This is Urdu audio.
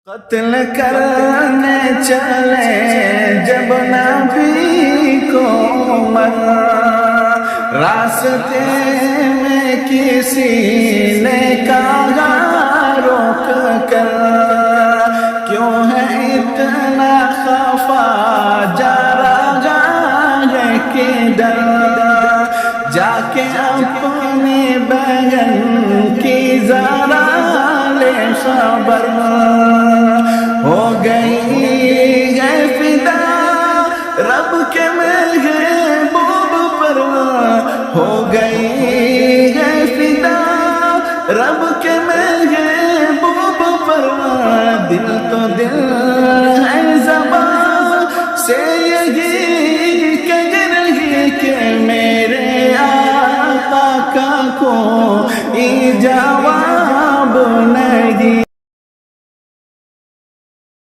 قتل کرنے چلے جب نبی کو مر، راستے میں کسی نے کہا روک کر، کیوں ہے اتنا خفا جا رہا ہے کدھر، جا کے اپنی بہن کی ذرا لے خبر، ہو گئی ہے فدا رب کے محبوب پر، ہو گئی ہے فدا رب کے محبوب پر، دل تو دل ہے زبان سے یہی کہہ رہی کہ میرے آقا کا کوئی جواب